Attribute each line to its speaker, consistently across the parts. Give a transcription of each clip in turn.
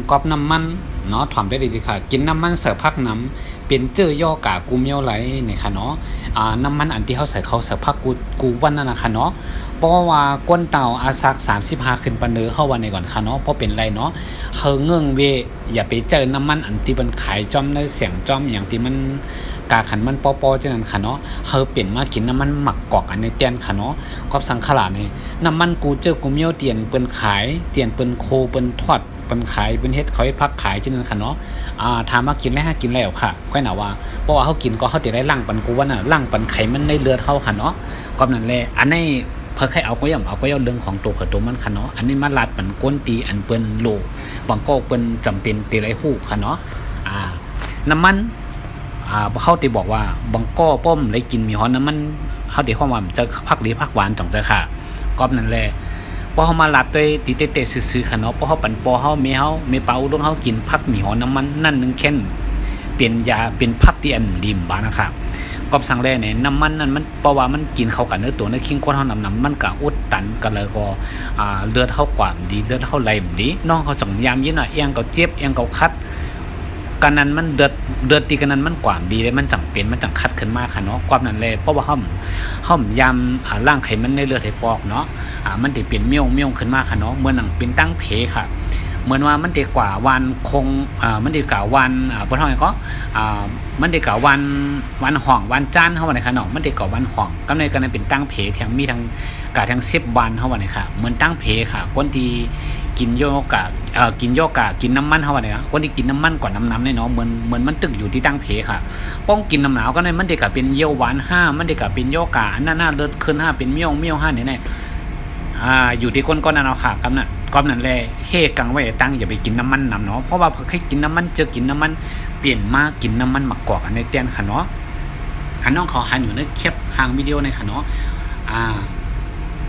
Speaker 1: กอบน้ำมันเนาะถ่อมได้ดีค่ะกินน้ำมันเสิร์ฟพักน้ำเป็นเจอย่อกากูเมียวไหลนี่ค่ะเนาะน้ำมันอันที่เขาใส่เขาเสิร์ฟพักกูวันนั่นนะคะเนาะเพราะว่าก้นเต่าอาซัก35ขึ้นปานเนื้อเข้าวันในก่อนค่ะเนาะเพราะเป็นไรเนาะเฮาเงื่องเวอย่าไปเจอน้ำมันอันที่มันขายจอมในเสียงจอมอย่างที่มันกาขันมันปอๆจังนั้นค่ะเนาะเฮาเปลี่ยนมากินน้ำมันหมักกอกอันในเตียนค่ะเนาะกอบสังขารนี่น้ำมันกูเจอกูเมียวเตียนเปิ้นขายเตียนเปิ้นโคเปิ้นทอดเป็นขายเป็นเฮ็ดเขาให้พักขายที่นั่นค่ะเนาะถามมากินแล้วกินแล้วค่ะค่อยหนาว่าเพราะว่าเขากินก็เขาติได้ล่างปันกูว่าน่ะล่างปันไขมันในเลือดเขาค่ะเนาะก็นั่นแหละอันนี้เพิ่นให้เอาก็ย่ำเอาก็ย่ำเรื่องของตัวตัวมันค่ะเนาะอันนี้มาลัดปันก้นตีอันเปิ้นโลบางก็เปิ้นจำเป็นตีไรฮู้ค่ะเนาะน้ำมันเขาติบอกว่าบางก็ป้อมเลยกินมีฮ้อนน้ำมันเขาติความว่าจะพักดีพักหวานจังจะค่ะก็นั่นแหละพอเขามาลัดด้วยตีเตะซื้อๆค่ะเนาะพอเขาปั่นปอเขาเมเขาเมเปาต้องเขากินพักหมี่หอน้ำมันนั่นนึงแค่นเปลี่ยนยาเป็นพักที่อันริมบ้านนะครับก็สั่งแร่เนี่ยน้ำมันนั่นมันเพราะว่ามันกินเข้ากันเนื้อตัวเนื้อคิงก้นเขาน้ำมันก็อุดตันกันเลยก็เลือดเข้ากว่าดีเลือดเข้าไหลดีน้องเขาจ่องยามยิ่งหน่อยเอียงก็เจ็บเอียงก็คัดกันนั้นมันเดือดตีกันนั้นมันกว่าดีเลยมันจังเป็นมันจังคัดขึ้นมาค่ะเนาะความนั้นเลยเพราะว่าห้อมยามร่างไขมันในเลือดให้ปอกเนาะมันได้เปลี่ยนเมี่ยวขึ้นมาค่ะเนาะเหมือนหนังเป็นตั้งเพค่ะเหมือนว่ามันได้กว่าวันคงมันได้กว่าวันบ่เท่าไหร่ก็มันได้กว่าวันห่องวันจันทร์เฮาว่าไหนค่ะเนาะมันได้กว่าวันห่องกำในกันเป็นตั้งเพแถมมีทั้งกะทั้ง10วันเฮาว่าไหนค่ะเหมือนตั้งเพค่ะคนที่กินโยกะกินน้ำมันเฮาว่าไหนค่ะคนที่กินน้ำมันกว่าน้ำเนี่ยเนาะเหมือนมันตึกอยู่ที่ตั้งเพค่ะป้องกินน้ำหนาวก็ในมันได้กะเป็นเยี่ยวหวาน5มันได้กะเป็นโยกะอันนั้นเลือดขึ้น5เป็นเมี่ยว5เนี่ยอยู่ที่ก้นนั่นเอาค่ะกำนั้นแหละเฮกังไว้ตั้งอย่าไปกินน้ำมันเนาะเพราะว่าพอให้กินน้ำมันเจอกินน้ำมันเปลี่ยนมากินน้ำมันหมักกอกอันในเตียนค่ะเนาะอันน้องเขาหันอยู่ในคลิปหางวิดีโอในค่ะเนาะ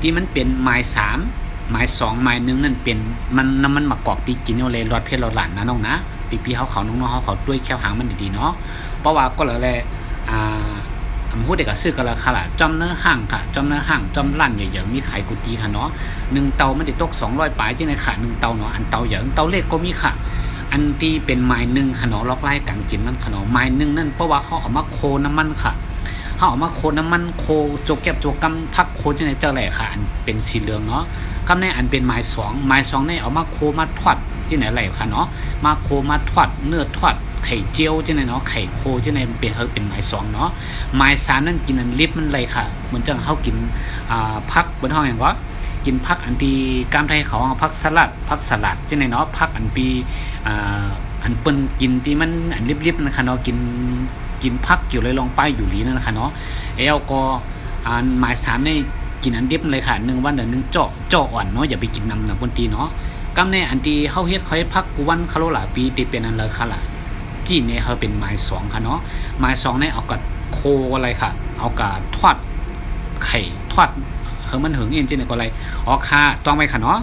Speaker 1: ที่มันเป็นหมาย3หมาย2หมาย1นั่นเป็นมันน้ำมันหมักกอกที่กินอยู่เลยรอดเพชรรอดหลานนะน้องนะพี่เขาน้องเขาด้วยแค่หางมันดีๆเนาะเพราะว่าก็เลยพูดเด็กก็ซื้อกันละค่ะล่ะจอมเนื้อห่างค่ะจอมเนื้อห่างจอมลั่นใหญ่ๆมีขายกุฏิค่ะเนาะ1เตามันได้ตก200ปลายจังได๋ค่ะ1เตาเนาะอันเตาใหญ่เตาเล็กก็มีค่ะอันที่เป็นไม้1ค่ะเนาะล็อกไล่กันกินมันค่ะเนาะไม้1นั่นเพราะว่าเขาเอามาโคน้ำมันค่ะเขาเอามาโคน้ำมันโคโจกแก็บโจกกำพักโคจังได๋เจ้าแหล่ค่ะอันเป็นสีเหลืองเนาะกำในอันเป็นไม้2นี่เอามาโคมาทอดจังได๋แหล่ค่ะเนาะมาโคมาทอดเนื้อทอดไข่เจียวจังได๋เนาะไข่โคจังได๋เป็นไม้2เนาะไม้3นั่นกินอันลิบมันเลยค่ะเหมือนจังเฮากินผักบนห้องหยังก็กินผักอันที่กามไทยเขาผักสลัดจังได๋เนาะผักอันปีอันเปิ้นกินที่มันอันลิบๆนะคะเนาะกินผักเกี่ยวเลยลงไปอยู่หลีนั่นนะคะเนาะแล้วก็อันไม้3นี่กินอันดิบเลยค่ะ1วัน1เจาะอ่อนเนาะอย่าไปกินนำนะบนตีเนาะกำในอันที่เฮาเฮ็ดเขาเฮ็ดผักกูวันคาโลลาปีที่เป็นอันเลยค่ะล่ะจีนเนี่ยเขาเป็นไม้2ค่ะเนาะไม้2เนี่ยเอากับโคอะไรค่ะเอากับทอดไข่ทอดมันหึงเองจังได๋ก็อะไรค่ะต้องไว้ค่ะเนาะ